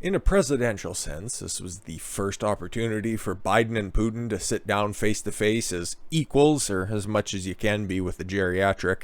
In a presidential sense, this was the first opportunity for Biden and Putin to sit down face to face as equals, or as much as you can be with the geriatric.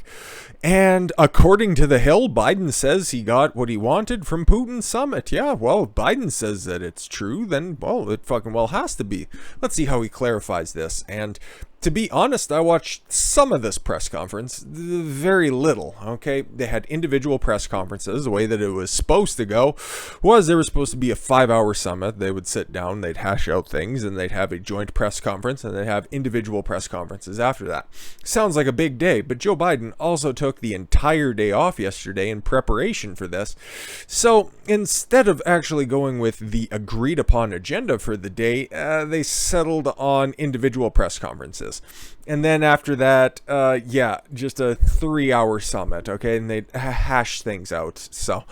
And according to The Hill, Biden says he got what he wanted from Putin's summit. Yeah, well, Biden says that it's true, then, well, it fucking well has to be. Let's see how he clarifies this. And to be honest, I watched some of this press conference, very little, okay? They had individual press conferences. The way that it was supposed to go was there was supposed to be a 5-hour summit. They would sit down, they'd hash out things, and they'd have a joint press conference, and they'd have individual press conferences after that. Sounds like a big day, but Joe Biden also took the entire day off yesterday in preparation for this. So instead of actually going with the agreed upon agenda for the day, they settled on individual press conferences. And then after that, just a 3-hour summit, okay? And they hash things out. So,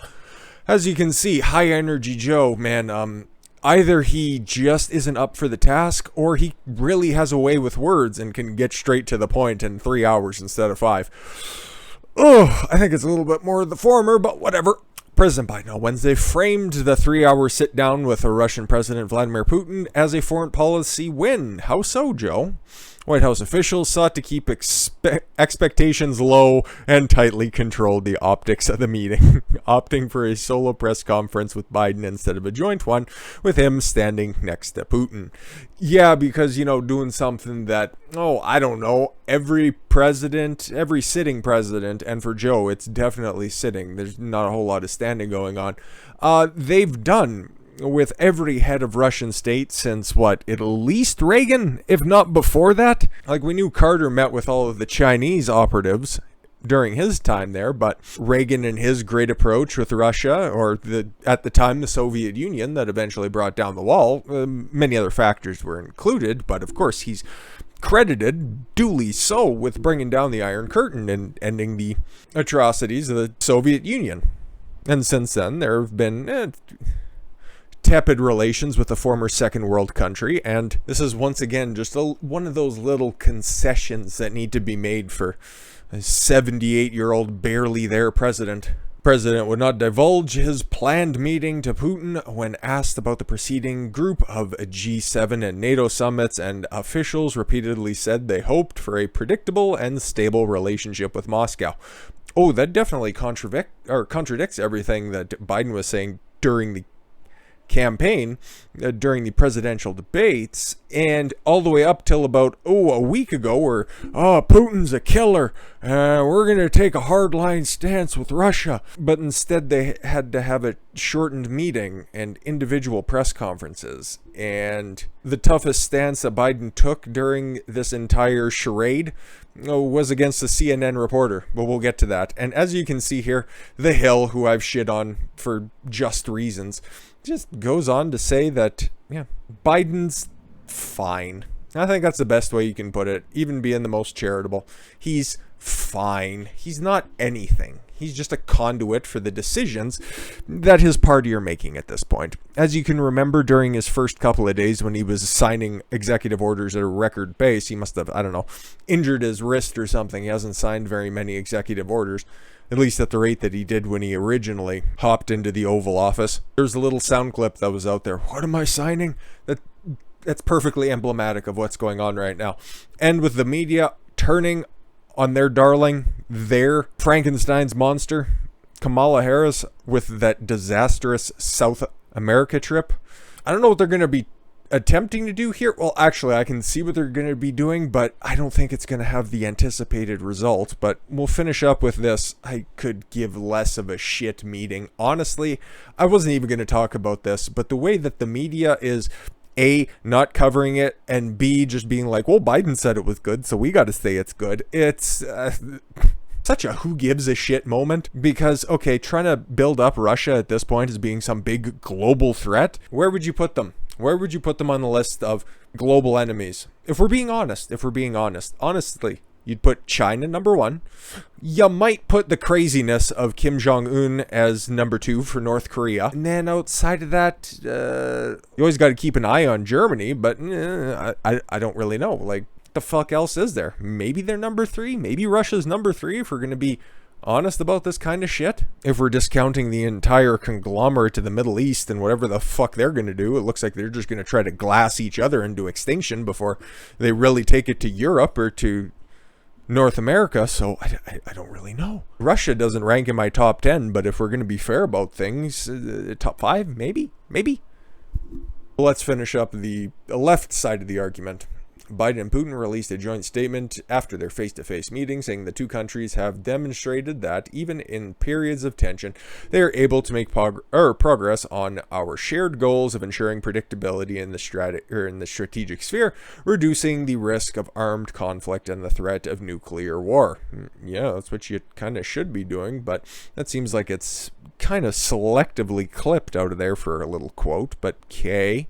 as you can see, high energy Joe, man, either he just isn't up for the task, or he really has a way with words and can get straight to the point in 3 hours instead of 5. Oh, I think it's a little bit more of the former, but whatever. President Biden on Wednesday framed the 3-hour sit-down with a Russian President Vladimir Putin as a foreign policy win. How so, Joe? White House officials sought to keep expectations low and tightly controlled the optics of the meeting, opting for a solo press conference with Biden instead of a joint one with him standing next to Putin. Yeah, because, doing something that, I don't know, every sitting president, and for Joe, it's definitely sitting. There's not a whole lot of standing going on. They've done with every head of Russian state since, at least Reagan, if not before that? Like, we knew Carter met with all of the Chinese operatives during his time there, but Reagan and his great approach with Russia, or at the time the Soviet Union that eventually brought down the wall, many other factors were included, but of course he's credited, duly so, with bringing down the Iron Curtain and ending the atrocities of the Soviet Union. And since then, there have been tepid relations with the former second world country, and this is once again just one of those little concessions that need to be made for a 78-year-old barely there president. President would not divulge his planned meeting to Putin when asked about the preceding group of G7 and NATO summits, and officials repeatedly said they hoped for a predictable and stable relationship with Moscow. Oh, that definitely contradicts everything that Biden was saying during the campaign, during the presidential debates, and all the way up till about a week ago, where Putin's a killer, we're gonna take a hardline stance with Russia. But instead they had to have a shortened meeting and individual press conferences, and the toughest stance that Biden took during this entire charade was against a CNN reporter, but we'll get to that. And as you can see here, The Hill, who I've shit on for just reasons, just goes on to say that, Biden's fine. I think that's the best way you can put it, even being the most charitable. He's fine. He's not anything. He's just a conduit for the decisions that his party are making at this point. As you can remember, during his first couple of days when he was signing executive orders at a record pace, he must have, injured his wrist or something. He hasn't signed very many executive orders, at least at the rate that he did when he originally hopped into the Oval Office. There's a little sound clip that was out there. What am I signing? That's perfectly emblematic of what's going on right now. And with the media turning on their darling, their Frankenstein's monster, Kamala Harris, with that disastrous South America trip. I don't know what they're going to be attempting to do here. Well, actually, I can see what they're going to be doing, but I don't think it's going to have the anticipated result. But we'll finish up with this. I could give less of a shit meeting. Honestly, I wasn't even going to talk about this, but the way that the media is A, not covering it, and B, just being like, well, Biden said it was good, so we got to say it's good. It's such a who gives a shit moment, because, okay, trying to build up Russia at this point as being some big global threat, where would you put them? Where would you put them on the list of global enemies? If we're being honest, honestly, you'd put China number 1. You might put the craziness of Kim Jong-un as number 2 for North Korea. And then outside of that, you always got to keep an eye on Germany, but I don't really know. Like, what the fuck else is there? Maybe they're number 3. Maybe Russia's number 3 if we're going to be honest about this kind of shit? If we're discounting the entire conglomerate to the Middle East and whatever the fuck they're going to do, it looks like they're just going to try to glass each other into extinction before they really take it to Europe or to North America. So I don't really know. Russia doesn't rank in my top 10, but if we're going to be fair about things, top 5, maybe. Well, let's finish up the left side of the argument. Biden and Putin released a joint statement after their face-to-face meeting, saying the two countries have demonstrated that even in periods of tension, they are able to make progress on our shared goals of ensuring predictability in the strategic sphere, reducing the risk of armed conflict and the threat of nuclear war. Yeah, that's what you kind of should be doing, but that seems like it's kind of selectively clipped out of there for a little quote, but okay.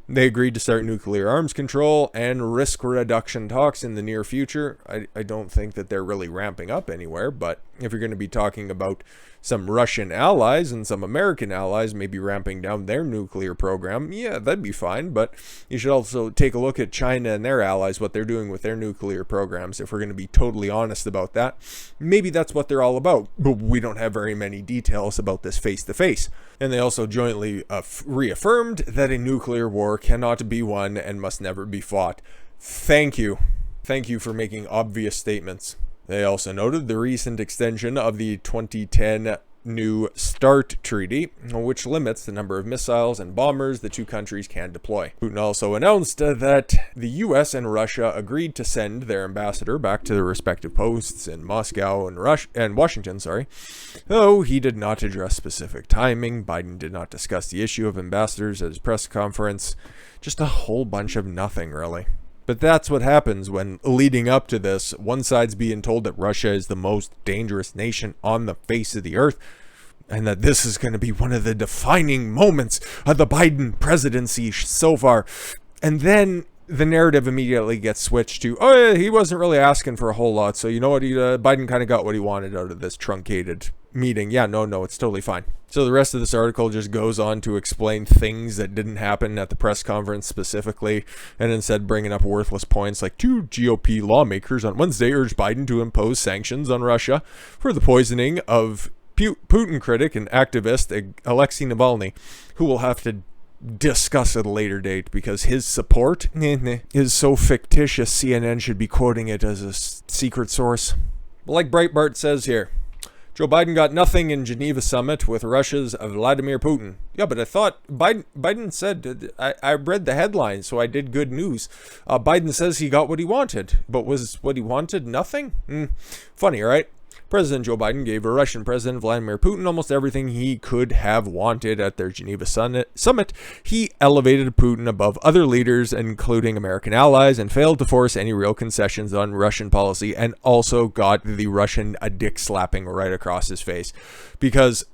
They agreed to start nuclear arms control and risk reduction talks in the near future. I don't think that they're really ramping up anywhere, but if you're going to be talking about some Russian allies and some American allies maybe ramping down their nuclear program, yeah, that'd be fine. But you should also take a look at China and their allies, what they're doing with their nuclear programs. If we're going to be totally honest about that, maybe that's what they're all about. But we don't have very many details about this face-to-face. And they also jointly reaffirmed that a nuclear war cannot be won and must never be fought. Thank you. Thank you for making obvious statements. They also noted the recent extension of the 2010 New START Treaty, which limits the number of missiles and bombers the two countries can deploy. Putin also announced that the US and Russia agreed to send their ambassador back to their respective posts in Moscow and Washington, though he did not address specific timing. Biden did not discuss the issue of ambassadors at his press conference. Just a whole bunch of nothing, really. But that's what happens when, leading up to this, one side's being told that Russia is the most dangerous nation on the face of the earth, and that this is going to be one of the defining moments of the Biden presidency so far. And then the narrative immediately gets switched to, oh yeah, he wasn't really asking for a whole lot, so you know what, Biden kind of got what he wanted out of this truncated meeting. Yeah, no, it's totally fine. So the rest of this article just goes on to explain things that didn't happen at the press conference specifically, and instead bringing up worthless points like 2 GOP lawmakers on Wednesday urged Biden to impose sanctions on Russia for the poisoning of Putin critic and activist Alexei Navalny, who will have to discuss at a later date because his support is so fictitious CNN should be quoting it as a secret source. But like Breitbart says here, Joe Biden got nothing in Geneva summit with Russia's Vladimir Putin. Yeah, but I thought Biden said, I read the headline, so I did good news. Biden says he got what he wanted, but was what he wanted nothing? Funny, right? President Joe Biden gave Russian President Vladimir Putin almost everything he could have wanted at their Geneva summit. He elevated Putin above other leaders, including American allies, and failed to force any real concessions on Russian policy, and also got the Russian dick slapping right across his face. Because,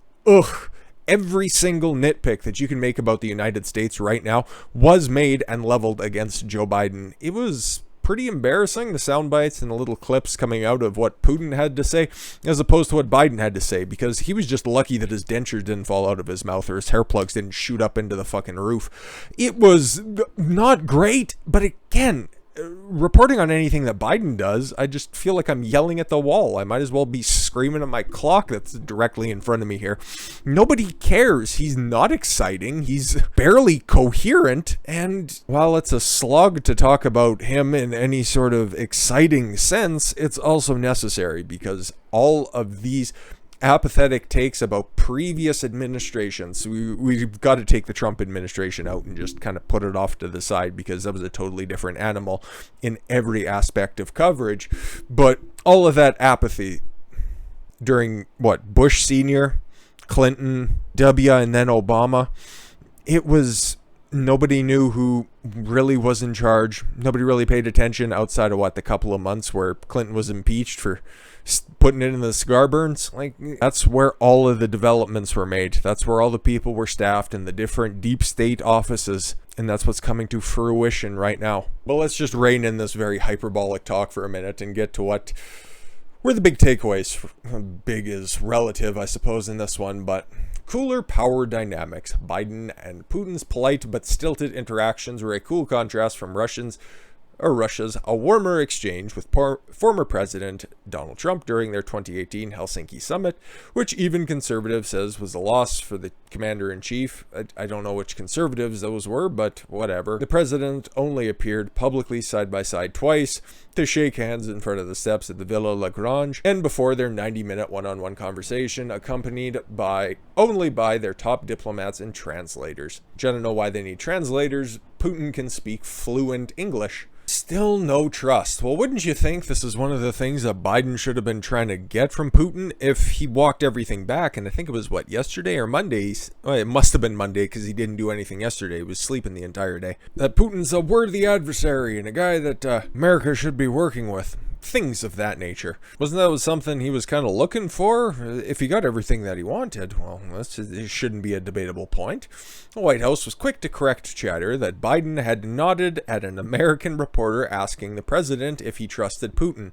every single nitpick that you can make about the United States right now was made and leveled against Joe Biden. It was pretty embarrassing, the sound bites and the little clips coming out of what Putin had to say as opposed to what Biden had to say, because he was just lucky that his dentures didn't fall out of his mouth or his hair plugs didn't shoot up into the fucking roof. It was not great, but again, reporting on anything that Biden does, I just feel like I'm yelling at the wall. I might as well be screaming at my clock that's directly in front of me here. Nobody cares. He's not exciting. He's barely coherent. And while it's a slog to talk about him in any sort of exciting sense, it's also necessary because all of these apathetic takes about previous administrations. We've got to take the Trump administration out and just kind of put it off to the side because that was a totally different animal in every aspect of coverage. But all of that apathy during Bush Sr., Clinton, W, and then Obama, it was nobody knew who really was in charge. Nobody really paid attention outside of the couple of months where Clinton was impeached for putting it in the cigar burns. That's where all of the developments were made. That's where all the people were staffed in the different deep state offices. And that's what's coming to fruition right now. But let's just rein in this very hyperbolic talk for a minute and get to what were the big takeaways. Big is relative, I suppose, in this one, but cooler power dynamics. Biden and Putin's polite but stilted interactions were a cool contrast from Russia's Russia's a warmer exchange with former President Donald Trump during their 2018 Helsinki summit, which even conservative says was a loss for the commander-in-chief. I don't know which conservatives those were, but whatever. The president only appeared publicly side by side twice to shake hands in front of the steps at the Villa Lagrange and before their 90-minute one-on-one conversation, accompanied only by their top diplomats and translators. I don't know why they need translators. Putin can speak fluent English. Still no trust. Well, wouldn't you think this is one of the things that Biden should have been trying to get from Putin if he walked everything back? And I think it was, yesterday or Monday? Well, it must have been Monday because he didn't do anything yesterday. He was sleeping the entire day. That Putin's a worthy adversary and a guy that America should be working with. Things of that nature. Wasn't that something he was kind of looking for? If he got everything that he wanted, well, it shouldn't be a debatable point. The White House was quick to correct chatter that Biden had nodded at an American reporter asking the president if he trusted Putin.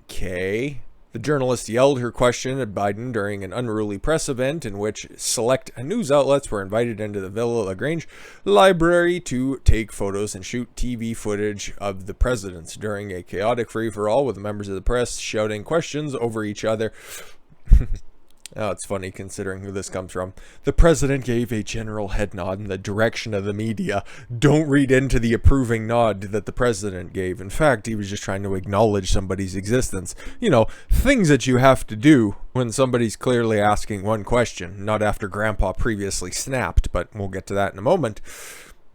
Okay. The journalist yelled her question at Biden during an unruly press event in which select news outlets were invited into the Villa Lagrange library to take photos and shoot TV footage of the presidents during a chaotic free-for-all with members of the press shouting questions over each other. Oh, it's funny considering who this comes from. The president gave a general head nod in the direction of the media. Don't read into the approving nod that the president gave. In fact, he was just trying to acknowledge somebody's existence. You know, things that you have to do when somebody's clearly asking one question, not after Grandpa previously snapped, but we'll get to that in a moment.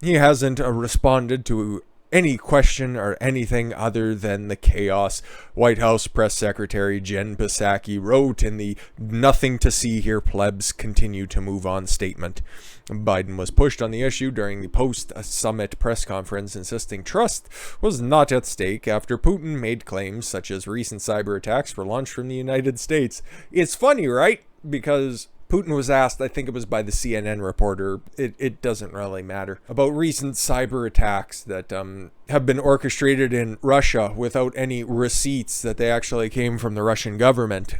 He hasn't responded to any question or anything other than the chaos. White House Press Secretary Jen Psaki wrote in the "Nothing to see here, plebs, continue to move on" statement. Biden was pushed on the issue during the post-summit press conference, insisting trust was not at stake after Putin made claims such as recent cyber attacks were launched from the United States. It's funny, right? Because Putin was asked, I think it was by the CNN reporter, it doesn't really matter, about recent cyber attacks that have been orchestrated in Russia without any receipts that they actually came from the Russian government.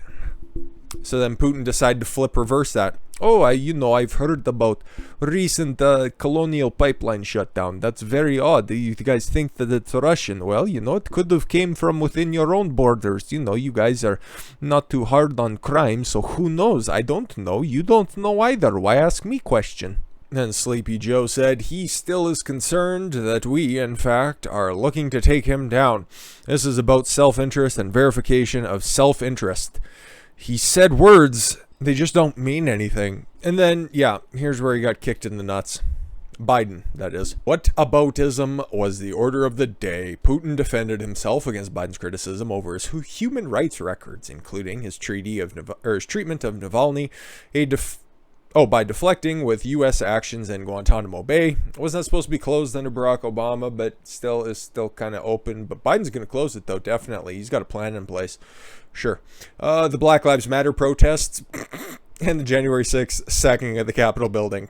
So then Putin decided to reverse that. Oh, I've heard about recent colonial pipeline shutdown. That's very odd. You guys think that it's Russian. Well, it could have came from within your own borders. You guys are not too hard on crime, so who knows? I don't know. You don't know either. Why ask me question? And Sleepy Joe said he still is concerned that we, in fact, are looking to take him down. This is about self-interest and verification of self-interest. He said words, they just don't mean anything. And then, here's where he got kicked in the nuts. Biden, that is. Whataboutism was the order of the day. Putin defended himself against Biden's criticism over his human rights records, including his treatment of Navalny, by deflecting with U.S. actions in Guantanamo Bay. It wasn't supposed to be closed under Barack Obama, but is still kind of open. But Biden's going to close it, though, definitely. He's got a plan in place. Sure. The Black Lives Matter protests and the January 6th sacking of the Capitol building.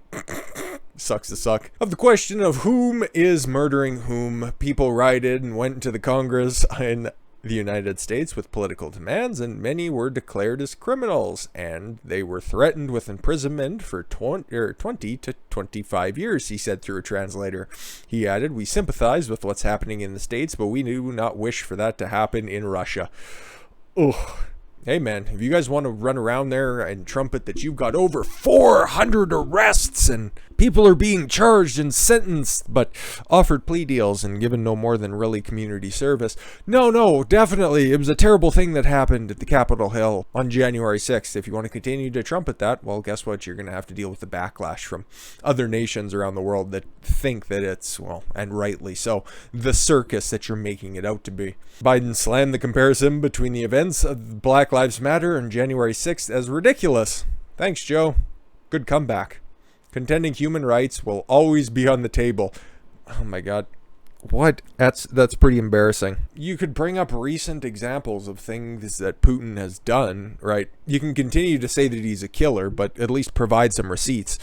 Sucks to suck. Of the question of whom is murdering whom, people rioted and went to the Congress in the United States with political demands, and many were declared as criminals, and they were threatened with imprisonment for 20 to 25 years, he said through a translator. He added, "We sympathize with what's happening in the States, but we do not wish for that to happen in Russia." Ugh. Hey man, if you guys want to run around there and trumpet that you've got over 400 arrests and people are being charged and sentenced but offered plea deals and given no more than really community service. No, definitely. It was a terrible thing that happened at the Capitol Hill on January 6th. If you want to continue to trumpet that, well, guess what? You're going to have to deal with the backlash from other nations around the world that think that it's, well, and rightly so, the circus that you're making it out to be. Biden slammed the comparison between the events of Black Lives Matter and January 6th as ridiculous. Thanks, Joe. Good comeback. Contending human rights will always be on the table. Oh my god. What? That's pretty embarrassing. You could bring up recent examples of things that Putin has done, right? You can continue to say that he's a killer, but at least provide some receipts.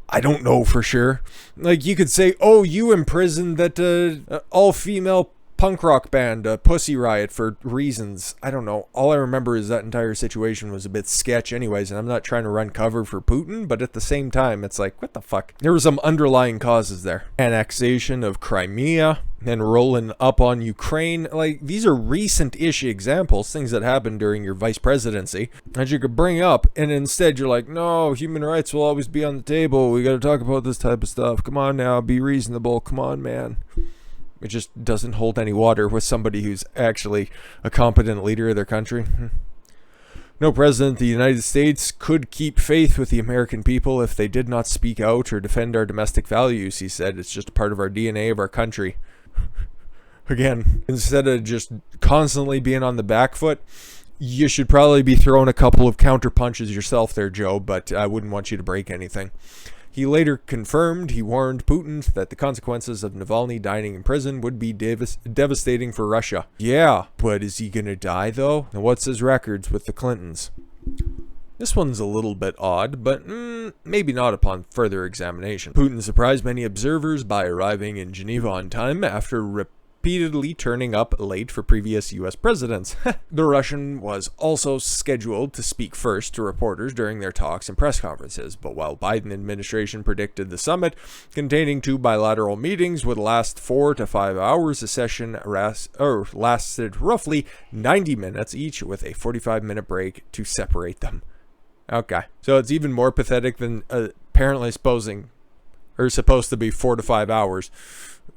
I don't know for sure. Like, you could say, oh, you imprisoned that all-female punk rock band, Pussy Riot, for reasons. I don't know. All I remember is that entire situation was a bit sketch anyways, and I'm not trying to run cover for Putin, but at the same time, it's like, what the fuck? There were some underlying causes there. Annexation of Crimea. and rolling up on Ukraine. Like, these are recent-ish examples, things that happened during your vice presidency that you could bring up, and instead you're like, no, human rights will always be on the table. We got to talk about this type of stuff. Come on now, be reasonable. Come on, man. It just doesn't hold any water with somebody who's actually a competent leader of their country. No president of the United States could keep faith with the American people if they did not speak out or defend our domestic values, he said. It's just a part of our DNA of our country. Again, instead of just constantly being on the back foot, you should probably be throwing a couple of counter punches yourself there, Joe, but I wouldn't want you to break anything. He later confirmed he warned Putin that the consequences of Navalny dying in prison would be devastating for Russia. Yeah, but is he gonna die though? And what's his records with the Clintons? This one's a little bit odd, but maybe not upon further examination. Putin surprised many observers by arriving in Geneva on time after repeatedly turning up late for previous U.S. presidents. The Russian was also scheduled to speak first to reporters during their talks and press conferences, but while Biden administration predicted the summit, containing 2 bilateral meetings, would last 4 to 5 hours, the session lasted roughly 90 minutes each, with a 45-minute break to separate them. Okay, so it's even more pathetic than apparently supposed to be 4 to 5 hours,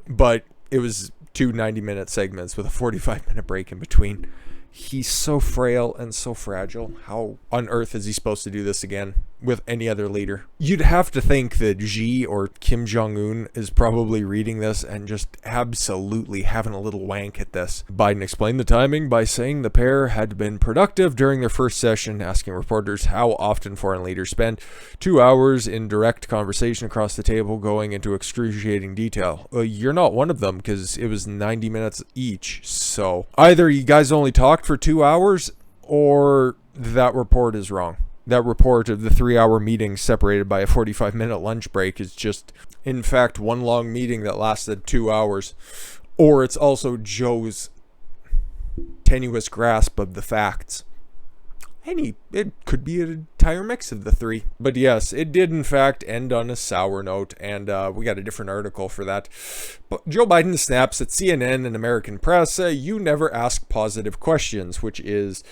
but it was 2 90-minute segments with a 45-minute break in between. He's so frail and so fragile. How on earth is he supposed to do this again with any other leader? You'd have to think that Xi or Kim Jong-un is probably reading this and just absolutely having a little wank at this. Biden explained the timing by saying the pair had been productive during their first session, asking reporters how often foreign leaders spend 2 hours in direct conversation across the table, going into excruciating detail. You're not one of them, because it was 90 minutes each. So either you guys only talked for 2 hours, or that report is wrong. That report of the 3-hour meeting separated by a 45-minute lunch break is just, in fact, one long meeting that lasted 2 hours. Or it's also Joe's tenuous grasp of the facts. It could be an entire mix of the three. But yes, it did in fact end on a sour note, and we got a different article for that. But Joe Biden snaps at CNN and American press, you never ask positive questions, which is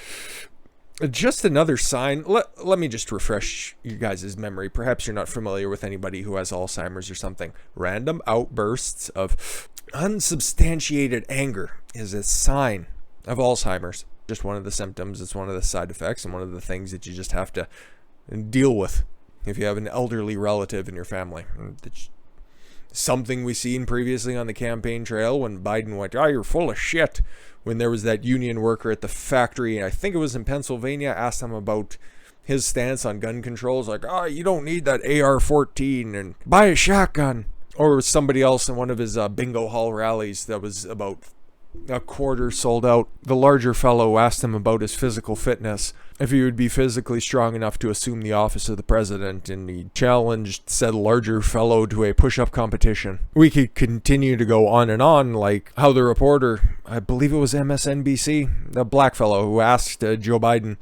just another sign. Let me just refresh you guys' memory. Perhaps you're not familiar with anybody who has Alzheimer's or something. Random outbursts of unsubstantiated anger is a sign of Alzheimer's. Just one of the symptoms. It's one of the side effects and one of the things that you just have to deal with if you have an elderly relative in your family. It's something we seen previously on the campaign trail when Biden went, you're full of shit, when there was that union worker at the factory, I think it was in Pennsylvania, asked him about his stance on gun control. It's like, you don't need that AR-14 and buy a shotgun. Or somebody else in one of his bingo hall rallies that was about a quarter sold out. The larger fellow asked him about his physical fitness, if he would be physically strong enough to assume the office of the president, and he challenged said larger fellow to a push-up competition. We could continue to go on and on, like how the reporter, I believe it was MSNBC, the black fellow who asked Joe Biden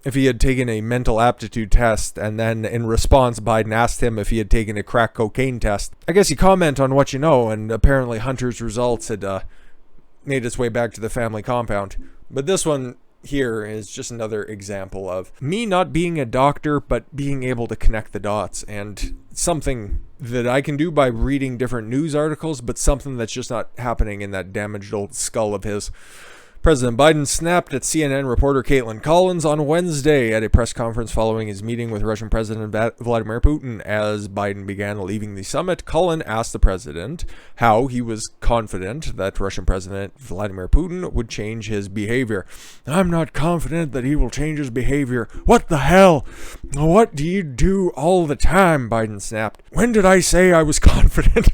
if he had taken a mental aptitude test, and then in response Biden asked him if he had taken a crack cocaine test. I guess you comment on what you know, and apparently Hunter's results had made its way back to the family compound. But this one here is just another example of me not being a doctor, but being able to connect the dots, and something that I can do by reading different news articles, but something that's just not happening in that damaged old skull of his. President Biden snapped at CNN reporter Caitlin Collins on Wednesday at a press conference following his meeting with Russian President Vladimir Putin. As Biden began leaving the summit, Collins asked the president how he was confident that Russian President Vladimir Putin would change his behavior. I'm not confident that he will change his behavior. What the hell? What do you do all the time? Biden snapped. When did I say I was confident?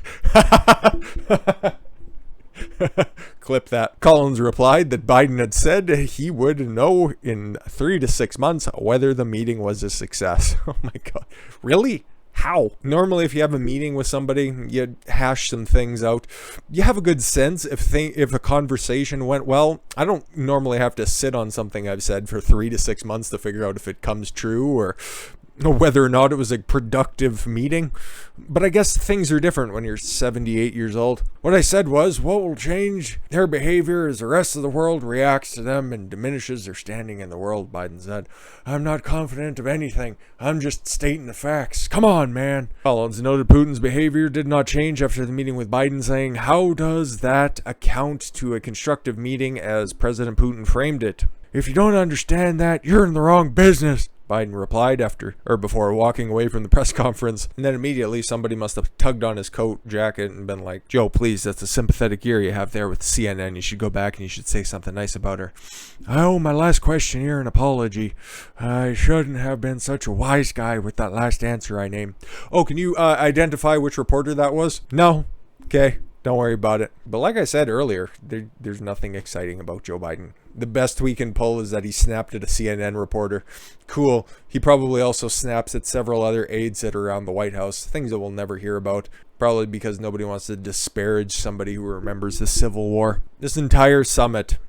Clip that. Collins replied that Biden had said he would know in 3 to 6 months whether the meeting was a success. Oh my God. Really? How? Normally, if you have a meeting with somebody, you hash some things out. You have a good sense if a conversation went well. I don't normally have to sit on something I've said for 3 to 6 months to figure out if it comes true or whether or not it was a productive meeting. But I guess things are different when you're 78 years old. What I said was, what will change their behavior as the rest of the world reacts to them and diminishes their standing in the world, Biden said. I'm not confident of anything. I'm just stating the facts. Come on, man. Collins noted Putin's behavior did not change after the meeting with Biden, saying, how does that account to a constructive meeting as President Putin framed it? If you don't understand that, you're in the wrong business, Biden replied before walking away from the press conference. And then immediately somebody must have tugged on his coat jacket and been like, Joe, please, that's a sympathetic ear you have there with CNN. You should go back and you should say something nice about her. I owe my last question here an apology. I shouldn't have been such a wise guy with that last answer I named. Oh, can you identify which reporter that was? No? Okay. Don't worry about it. But like I said earlier, there's nothing exciting about Joe Biden. The best we can pull is that he snapped at a CNN reporter. Cool. He probably also snaps at several other aides that are around the White House. Things that we'll never hear about. Probably because nobody wants to disparage somebody who remembers the Civil War. This entire summit,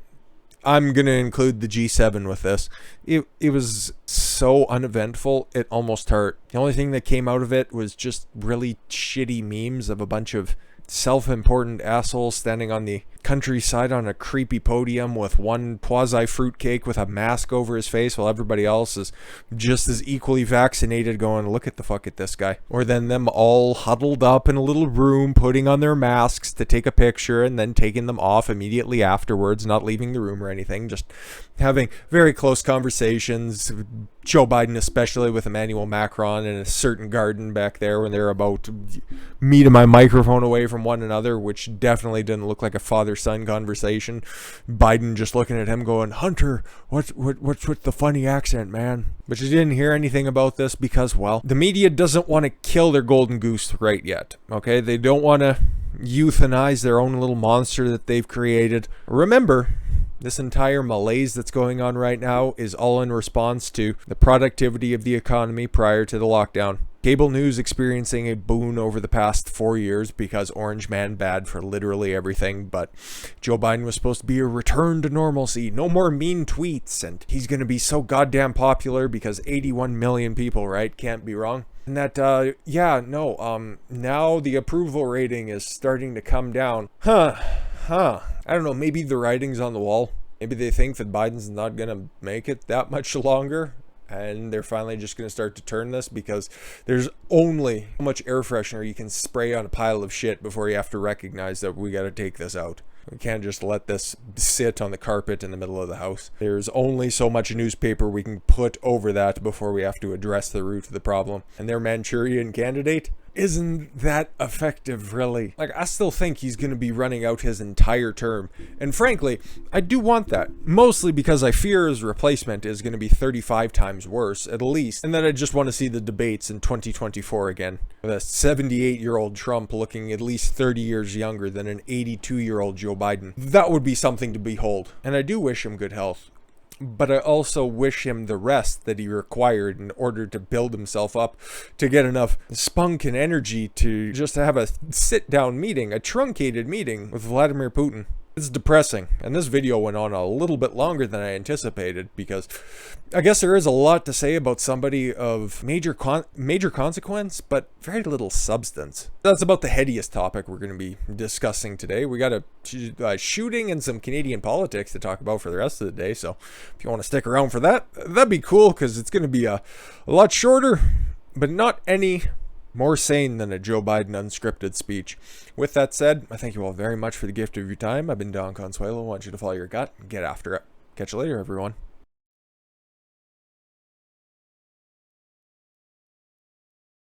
I'm going to include the G7 with this. It was so uneventful, it almost hurt. The only thing that came out of it was just really shitty memes of a bunch of self-important assholes standing on the countryside on a creepy podium with one quasi-fruitcake with a mask over his face while everybody else is just as equally vaccinated going, look at the fuck at this guy. Or then them all huddled up in a little room putting on their masks to take a picture and then taking them off immediately afterwards, not leaving the room or anything, just having very close conversations. Joe Biden especially with Emmanuel Macron in a certain garden back there when they're about meet my microphone away from one another, which definitely didn't look like a father-son conversation. Biden just looking at him going, Hunter, what's with the funny accent, man? But you didn't hear anything about this because, well, the media doesn't want to kill their golden goose right yet, okay? They don't want to euthanize their own little monster that they've created. Remember, this entire malaise that's going on right now is all in response to the productivity of the economy prior to the lockdown. Cable news experiencing a boon over the past 4 years because Orange Man bad for literally everything, but Joe Biden was supposed to be a return to normalcy, no more mean tweets, and he's going to be so goddamn popular because 81 million people, right? Can't be wrong. And that, now the approval rating is starting to come down. I don't know, maybe the writing's on the wall. Maybe they think that Biden's not going to make it that much longer. And they're finally just going to start to turn this because there's only so much air freshener you can spray on a pile of shit before you have to recognize that we got to take this out. We can't just let this sit on the carpet in the middle of the house. There's only so much newspaper we can put over that before we have to address the root of the problem. And their Manchurian candidate isn't that effective, really. Like, I still think he's going to be running out his entire term. And frankly, I do want that. Mostly because I fear his replacement is going to be 35 times worse, at least. And then I just want to see the debates in 2024 again. With a 78-year-old Trump looking at least 30 years younger than an 82-year-old Joe Biden. That would be something to behold. And I do wish him good health. But I also wish him the rest that he required in order to build himself up, to get enough spunk and energy to just have a sit-down meeting, a truncated meeting with Vladimir Putin. It's depressing, and this video went on a little bit longer than I anticipated because I guess there is a lot to say about somebody of major consequence, but very little substance. That's about the headiest topic we're going to be discussing today. We got a shooting and some Canadian politics to talk about for the rest of the day, so if you want to stick around for that, that'd be cool because it's going to be a lot shorter, but not any more sane than a Joe Biden unscripted speech. With that said, I thank you all very much for the gift of your time. I've been Don Consuelo. I want you to follow your gut and get after it. Catch you later, everyone.